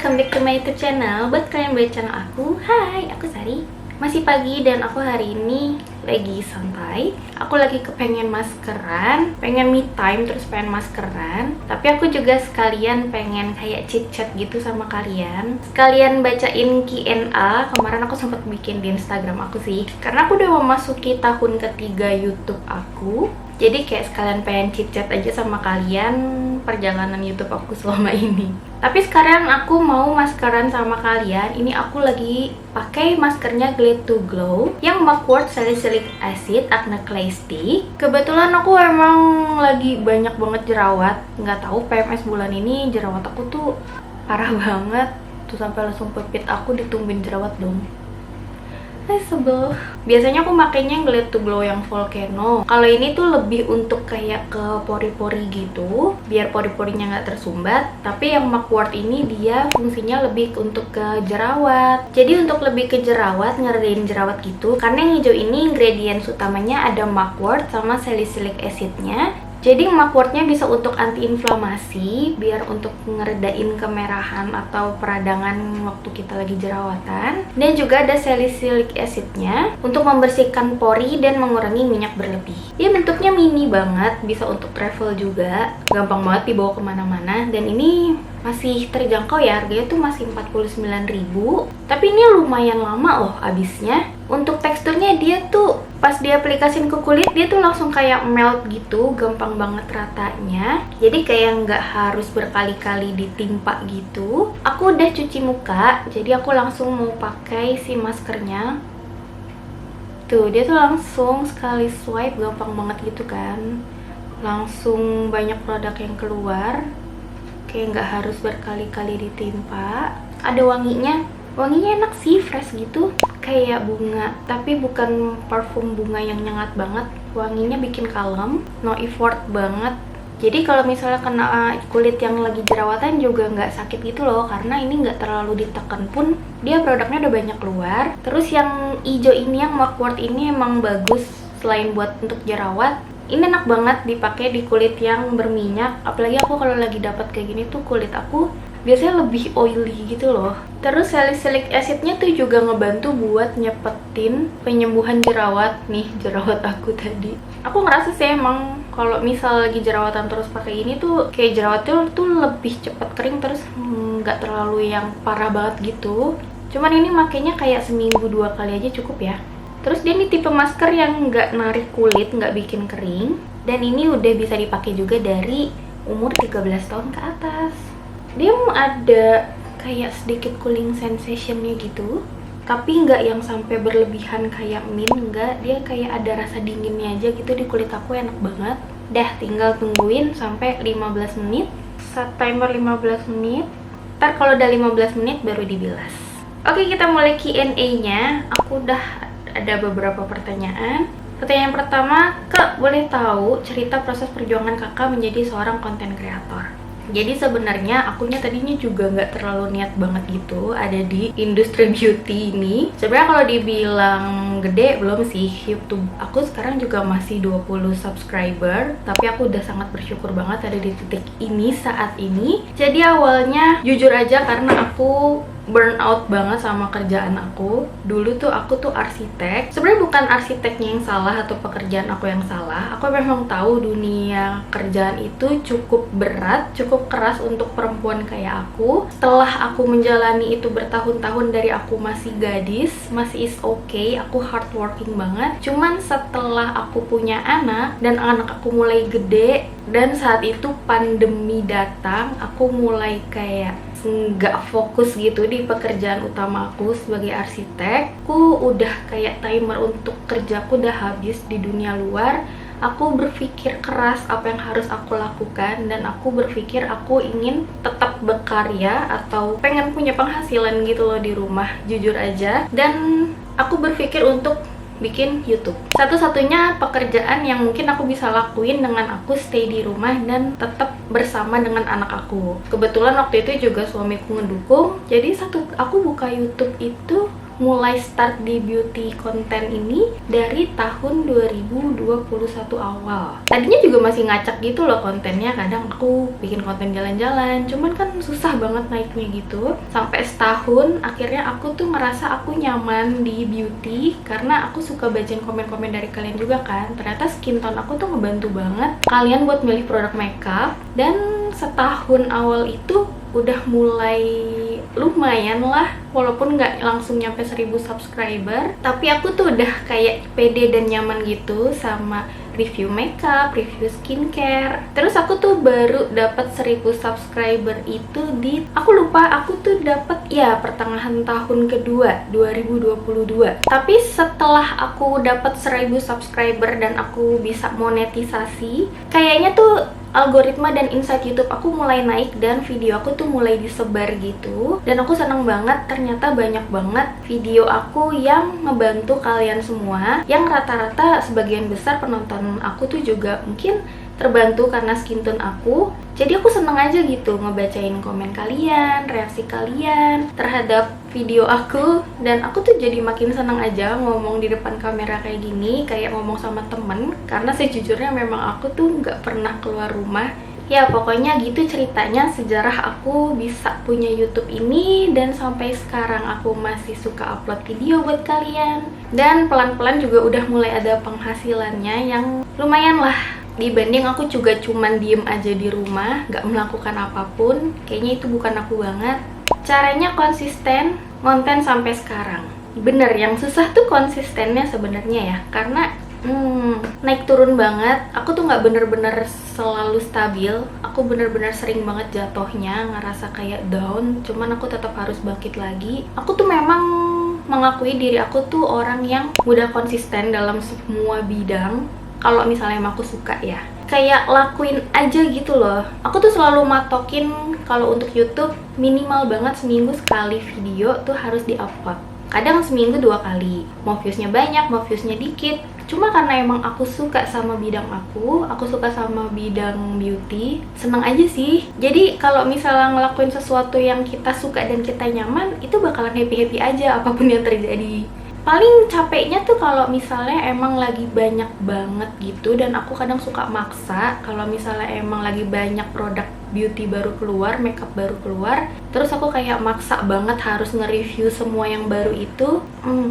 welcome back to my YouTube channel. Buat kalian yang channel aku, hai, aku Sari. Masih pagi dan aku hari ini lagi santai. Aku lagi kepengen maskeran, pengen me time, terus pengen maskeran. Tapi aku juga sekalian pengen kayak chit-chat gitu sama kalian. Sekalian bacain Q&A. Kemarin aku sempat bikin di Instagram aku sih, karena aku udah memasuki tahun ketiga YouTube aku. Jadi kayak sekalian pengen chit-chat aja sama kalian perjalanan YouTube aku selama ini. Tapi sekarang aku mau maskeran sama kalian. Ini aku lagi pakai maskernya Glade to Glow yang Mugwort Salicylic Acid Acne Clay Stick. Kebetulan aku emang lagi banyak banget jerawat. Nggak tahu PMS bulan ini jerawat aku tuh parah banget. Tuh sampai langsung pipit aku ditumbin jerawat dong. Sebel. Biasanya aku makainya Glade to Glow yang Volcano. Kalau ini tuh lebih untuk kayak ke pori-pori gitu, biar pori-porinya nggak tersumbat. Tapi yang Mugwort ini dia fungsinya lebih untuk ke jerawat. Jadi untuk lebih ke jerawat, ngeredain jerawat gitu. Karena yang hijau ini ingredients utamanya ada Mugwort sama salicylic acidnya. Jadi Mugwortnya bisa untuk anti-inflamasi, biar untuk ngeredain kemerahan atau peradangan waktu kita lagi jerawatan. Dan juga ada salicylic acidnya untuk membersihkan pori dan mengurangi minyak berlebih. Dia bentuknya mini banget, bisa untuk travel juga, gampang banget dibawa kemana-mana. Dan ini masih terjangkau ya, harganya tuh masih 49.000. Tapi ini lumayan lama loh habisnya. Untuk teksturnya dia tuh pas diaplikasiin ke kulit dia tuh langsung kayak melt gitu, gampang banget ratanya. Jadi kayak nggak harus berkali-kali ditimpa gitu. Aku udah cuci muka, jadi aku langsung mau pakai si maskernya. Tuh dia tuh langsung sekali swipe gampang banget gitu kan. Langsung banyak produk yang keluar. Kayak nggak harus berkali-kali ditimpa. Ada wanginya enak sih, fresh gitu, kayak bunga, tapi bukan parfum bunga yang nyengat banget. Wanginya bikin kalem, no effort banget. Jadi kalau misalnya kena kulit yang lagi jerawatan juga nggak sakit gitu loh, karena ini nggak terlalu ditekan pun dia produknya udah banyak keluar. Terus yang hijau ini, yang Mugwort ini emang bagus selain buat untuk jerawat. Ini enak banget dipakai di kulit yang berminyak, apalagi aku kalau lagi dapat kayak gini tuh kulit aku biasanya lebih oily gitu loh. Terus salicylic acidnya tuh juga ngebantu buat nyepetin penyembuhan jerawat. Nih jerawat aku tadi, aku ngerasa sih emang kalau misal lagi jerawatan terus pakai ini tuh kayak jerawatnya tuh lebih cepet kering, terus nggak terlalu yang parah banget gitu. Cuman ini makainya kayak seminggu 2 kali aja cukup ya. Terus dia ini tipe masker yang nggak narik kulit, nggak bikin kering. Dan ini udah bisa dipakai juga dari umur 13 tahun ke atas. Dia ada kayak sedikit cooling sensationnya gitu, tapi nggak yang sampai berlebihan kayak mint, nggak. Dia kayak ada rasa dinginnya aja gitu di kulit aku, enak banget. Dah tinggal tungguin sampai 15 menit. Set timer 15 menit. Ntar kalau udah 15 menit baru dibilas. Oke, kita mulai Q&A-nya. Aku udah ada beberapa pertanyaan. Pertanyaan pertama, Kak, boleh tahu cerita proses perjuangan kakak menjadi seorang konten kreator? Jadi sebenarnya akunya tadinya juga nggak terlalu niat banget gitu ada di industri beauty ini. Sebenarnya kalau dibilang gede belum sih, YouTube aku sekarang juga masih 20 subscriber, tapi aku udah sangat bersyukur banget ada di titik ini saat ini. Jadi awalnya jujur aja karena aku burnout banget sama kerjaan aku. Dulu tuh aku tuh arsitek. Sebenarnya bukan arsiteknya yang salah atau pekerjaan aku yang salah. Aku memang tahu dunia kerjaan itu cukup berat, cukup keras untuk perempuan kayak aku. Setelah aku menjalani itu bertahun-tahun dari aku masih gadis, masih is okay, aku hardworking banget. Cuman setelah aku punya anak dan anak aku mulai gede, dan saat itu pandemi datang, aku mulai kayak nggak fokus gitu di pekerjaan utama aku sebagai arsitek. Aku udah kayak timer untuk kerjaku udah habis di dunia luar. Aku berpikir keras apa yang harus aku lakukan, dan aku berpikir aku ingin tetap berkarya atau pengen punya penghasilan gitu loh di rumah, jujur aja. Dan aku berpikir untuk bikin YouTube. Satu-satunya pekerjaan yang mungkin aku bisa lakuin dengan aku stay di rumah dan tetap bersama dengan anak aku. Kebetulan waktu itu juga suamiku ngedukung. Jadi aku buka YouTube itu mulai start di beauty konten ini dari tahun 2021 awal. Tadinya juga masih ngacak gitu loh kontennya, kadang aku bikin konten jalan-jalan, cuman kan susah banget naiknya gitu. Sampai setahun, akhirnya aku tuh ngerasa aku nyaman di beauty karena aku suka bacain komen-komen dari kalian juga kan. Ternyata skin tone aku tuh ngebantu banget kalian buat milih produk makeup, dan setahun awal itu udah mulai lumayan lah, walaupun nggak langsung nyampe 1000 subscriber, tapi aku tuh udah kayak pede dan nyaman gitu sama review makeup, review skincare. Terus aku tuh baru dapat 1000 subscriber itu di, aku lupa, aku tuh dapat ya pertengahan tahun kedua 2022. Tapi setelah aku dapat 1000 subscriber dan aku bisa monetisasi, kayaknya tuh algoritma dan insight YouTube aku mulai naik dan video aku tuh mulai disebar gitu. Dan aku seneng banget, ternyata banyak banget video aku yang ngebantu kalian semua, yang rata-rata sebagian besar penonton aku tuh juga mungkin terbantu karena skin tone aku. Jadi aku seneng aja gitu ngebacain komen kalian, reaksi kalian terhadap video aku, dan aku tuh jadi makin seneng aja ngomong di depan kamera kayak gini, kayak ngomong sama temen, karena sejujurnya memang aku tuh nggak pernah keluar rumah. Ya pokoknya gitu ceritanya sejarah aku bisa punya YouTube ini, dan sampai sekarang aku masih suka upload video buat kalian, dan pelan-pelan juga udah mulai ada penghasilannya yang lumayan lah, dibanding aku juga cuman diem aja di rumah gak melakukan apapun. Kayaknya itu bukan aku banget. Caranya konsisten konten sampai sekarang. Bener, yang susah tuh konsistennya sebenarnya ya, karena naik turun banget. Aku tuh nggak bener-bener selalu stabil. Aku bener-bener sering banget jatuhnya, ngerasa kayak down. Cuman aku tetap harus bangkit lagi. Aku tuh memang mengakui diri aku tuh orang yang mudah konsisten dalam semua bidang. Kalau misalnya emang aku suka ya, kayak lakuin aja gitu loh. Aku tuh selalu matokin kalau untuk YouTube minimal banget seminggu sekali video tuh harus diupload. Kadang seminggu 2 kali. Mau viewsnya banyak, mau viewsnya dikit. Cuma karena emang aku suka sama bidang aku suka sama bidang beauty, seneng aja sih. Jadi kalau misalnya ngelakuin sesuatu yang kita suka dan kita nyaman, itu bakalan happy-happy aja apapun yang terjadi. Paling capeknya tuh kalau misalnya emang lagi banyak banget gitu, dan aku kadang suka maksa kalau misalnya emang lagi banyak produk beauty baru keluar, makeup baru keluar, terus aku kayak maksa banget harus nge-review semua yang baru itu.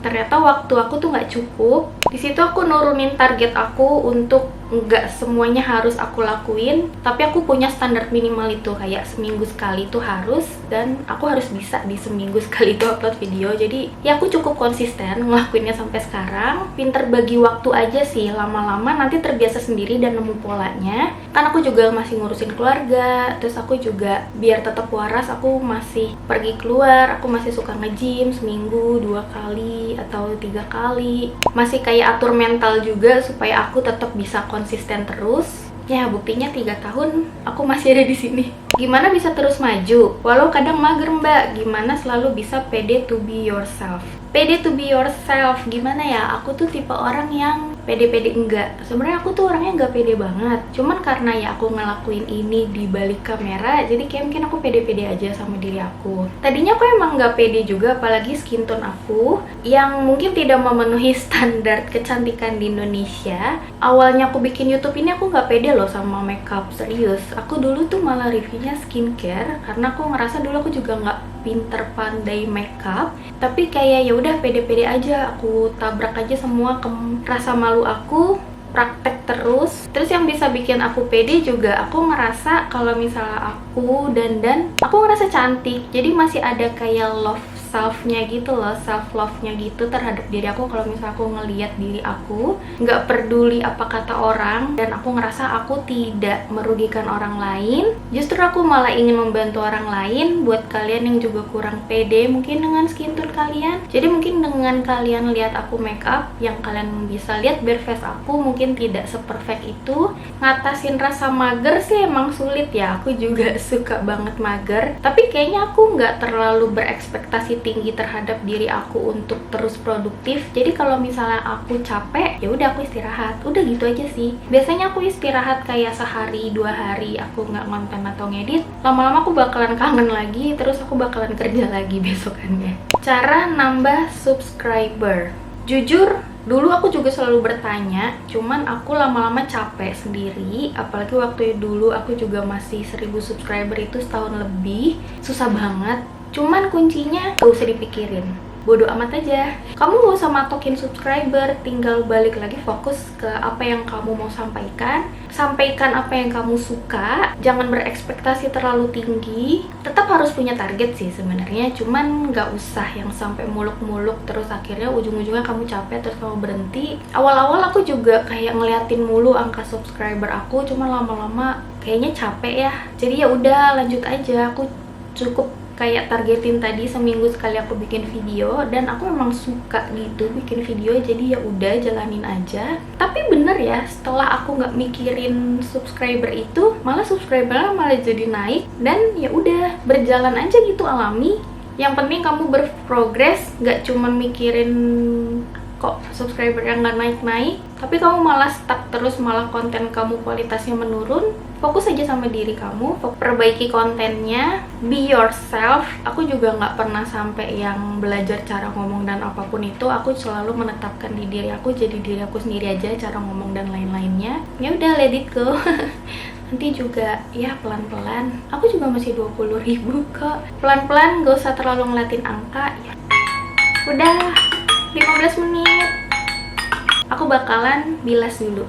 Ternyata waktu aku tuh nggak cukup. Di situ aku nurunin target aku untuk nggak semuanya harus aku lakuin, tapi aku punya standar minimal itu, kayak seminggu sekali itu harus, dan aku harus bisa di seminggu sekali itu upload video. Jadi ya aku cukup konsisten ngelakuinnya sampai sekarang. Pinter bagi waktu aja sih, lama-lama nanti terbiasa sendiri dan nemu polanya. Kan aku juga masih ngurusin keluarga, terus aku juga biar tetap waras, aku masih pergi keluar, aku masih suka nge-gym seminggu 2 kali atau 3 kali. Masih kayak atur mental juga supaya aku tetap bisa konsisten terus. Ya buktinya 3 tahun aku masih ada di sini. Gimana bisa terus maju walau kadang mager mbak? Gimana selalu bisa pede to be yourself? Pede to be yourself gimana ya? Aku tuh tipe orang yang pede-pede enggak. Sebenarnya aku tuh orangnya enggak pede banget. Cuman karena ya aku ngelakuin ini di balik kamera, jadi kayak mungkin aku pede-pede aja sama diri aku. Tadinya aku emang enggak pede juga, apalagi skin tone aku yang mungkin tidak memenuhi standar kecantikan di Indonesia. Awalnya aku bikin YouTube ini aku nggak pede loh sama makeup, serius. Aku dulu tuh malah reviewnya skincare karena aku ngerasa dulu aku juga nggak pinter pandai makeup, tapi kayak ya udah pede-pede aja, aku tabrak aja semua ke rasa malu aku, praktek terus. Terus yang bisa bikin aku pede juga, aku ngerasa kalau misalnya aku dandan, aku ngerasa cantik, jadi masih ada kayak love self-nya gitu loh, self love-nya gitu terhadap diri aku. Kalau misalnya aku ngelihat diri aku, nggak peduli apa kata orang, dan aku ngerasa aku tidak merugikan orang lain, justru aku malah ingin membantu orang lain. Buat kalian yang juga kurang pede mungkin dengan skin tone kalian, jadi mungkin dengan kalian lihat aku makeup, yang kalian bisa lihat bare face aku mungkin tidak seperfect itu. Ngatasin rasa mager sih emang sulit ya, aku juga suka banget mager, tapi kayaknya aku nggak terlalu berekspektasi tinggi terhadap diri aku untuk terus produktif. Jadi kalau misalnya aku capek, ya udah aku istirahat. Udah gitu aja sih. Biasanya aku istirahat kayak sehari 2 hari aku nggak konten atau ngedit. Lama-lama aku bakalan kangen lagi, terus aku bakalan kerja lagi besokannya. Cara nambah subscriber. Jujur, dulu aku juga selalu bertanya, cuman aku lama-lama capek sendiri. Apalagi waktu dulu aku juga masih 1000 subscriber itu setahun lebih. Susah banget. Cuman kuncinya gak usah dipikirin, bodo amat aja. Kamu gak usah matokin subscriber, tinggal balik lagi fokus ke apa yang kamu mau sampaikan. Sampaikan apa yang kamu suka, jangan berekspektasi terlalu tinggi. Tetap harus punya target sih sebenarnya, cuman gak usah yang sampai muluk-muluk terus akhirnya ujung-ujungnya kamu capek terus kamu berhenti. Awal-awal aku juga kayak ngeliatin mulu angka subscriber aku, cuman lama-lama kayaknya capek ya. Jadi ya udah lanjut aja, aku cukup kayak targetin tadi seminggu sekali aku bikin video, dan aku memang suka gitu bikin video, jadi ya udah jalanin aja. Tapi bener ya, setelah aku nggak mikirin subscriber itu, malah subscribernya malah jadi naik, dan ya udah berjalan aja gitu alami. Yang penting kamu berprogres, nggak cuman mikirin kok subscriber yang nggak naik-naik, tapi kamu malah stuck terus, malah konten kamu kualitasnya menurun. Fokus aja sama diri kamu, perbaiki kontennya, be yourself. Aku juga nggak pernah sampai yang belajar cara ngomong dan apapun itu. Aku selalu menetapkan di diri aku, jadi diri aku sendiri aja, cara ngomong dan lain-lainnya. Ya udah, let it go. Nanti juga ya pelan-pelan. Aku juga masih 20.000 kok. Pelan-pelan, gak usah terlalu ngeliatin angka ya. Udah 15 menit. Aku bakalan bilas dulu.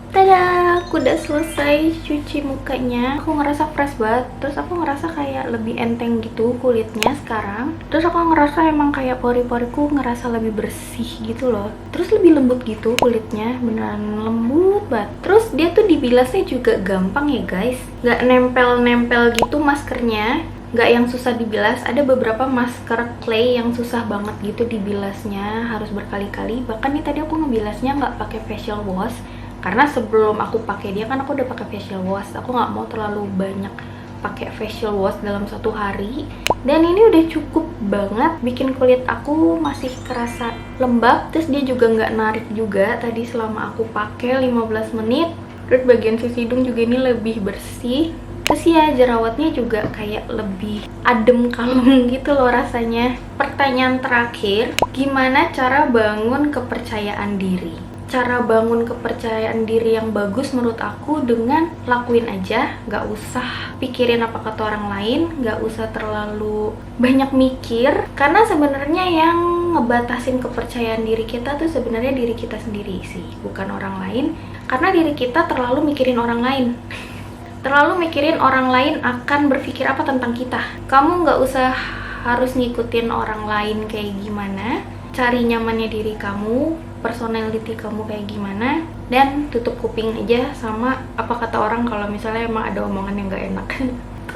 Tada, aku udah selesai cuci mukanya. Aku ngerasa fresh banget. Terus aku ngerasa kayak lebih enteng gitu kulitnya sekarang. Terus aku ngerasa emang kayak pori-poriku ngerasa lebih bersih gitu loh. Terus lebih lembut gitu kulitnya, beneran lembut banget. Terus dia tuh dibilasnya juga gampang ya guys. Gak nempel-nempel gitu maskernya. Nggak yang susah dibilas. Ada beberapa masker clay yang susah banget gitu dibilasnya, harus berkali-kali. Bahkan nih tadi aku ngebilasnya nggak pakai facial wash, karena sebelum aku pakai dia kan aku udah pakai facial wash. Aku nggak mau terlalu banyak pakai facial wash dalam satu hari. Dan ini udah cukup banget bikin kulit aku masih kerasa lembab. Terus dia juga nggak narik juga tadi selama aku pakai 15 menit. Terus bagian sisi hidung juga ini lebih bersih. Terus ya jerawatnya juga kayak lebih adem kalem gitu loh rasanya. Pertanyaan terakhir, gimana cara bangun kepercayaan diri? Cara bangun kepercayaan diri yang bagus menurut aku dengan lakuin aja, gak usah pikirin apa kata orang lain, gak usah terlalu banyak mikir. Karena sebenarnya yang ngebatasin kepercayaan diri kita tuh sebenarnya diri kita sendiri sih, bukan orang lain. Karena diri kita terlalu mikirin orang lain. Terlalu mikirin orang lain akan berpikir apa tentang kita. Kamu nggak usah harus ngikutin orang lain kayak gimana. Cari nyamannya diri kamu, personality kamu kayak gimana, dan tutup kuping aja sama apa kata orang kalau misalnya emang ada omongan yang nggak enak.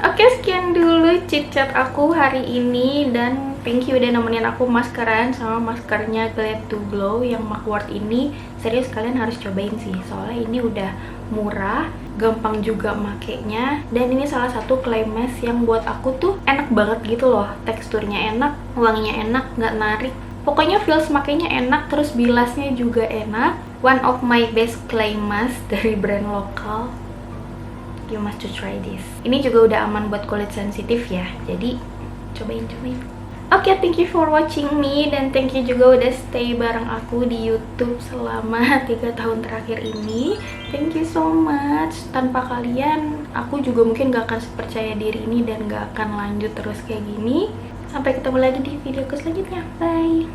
Oke, sekian dulu chit-chat aku hari ini, dan thank you udah nemenin aku maskeran sama maskernya Glad to Glow yang mugwort ini. Serius kalian harus cobain sih, soalnya ini udah murah, gampang juga makainya, dan ini salah satu clay mask yang buat aku tuh enak banget gitu loh. Teksturnya enak, wanginya enak, nggak narik. Pokoknya feels makainya enak, terus bilasnya juga enak. One of my best clay mask dari brand lokal. You must to try this. Ini juga udah aman buat kulit sensitif ya, jadi cobain. Oke, thank you for watching me, dan thank you juga udah stay bareng aku di YouTube selama 3 tahun terakhir ini. Thank you so much. Tanpa kalian, aku juga mungkin gak akan sepercaya diri ini dan gak akan lanjut terus kayak gini. Sampai ketemu lagi di videoku selanjutnya. Bye.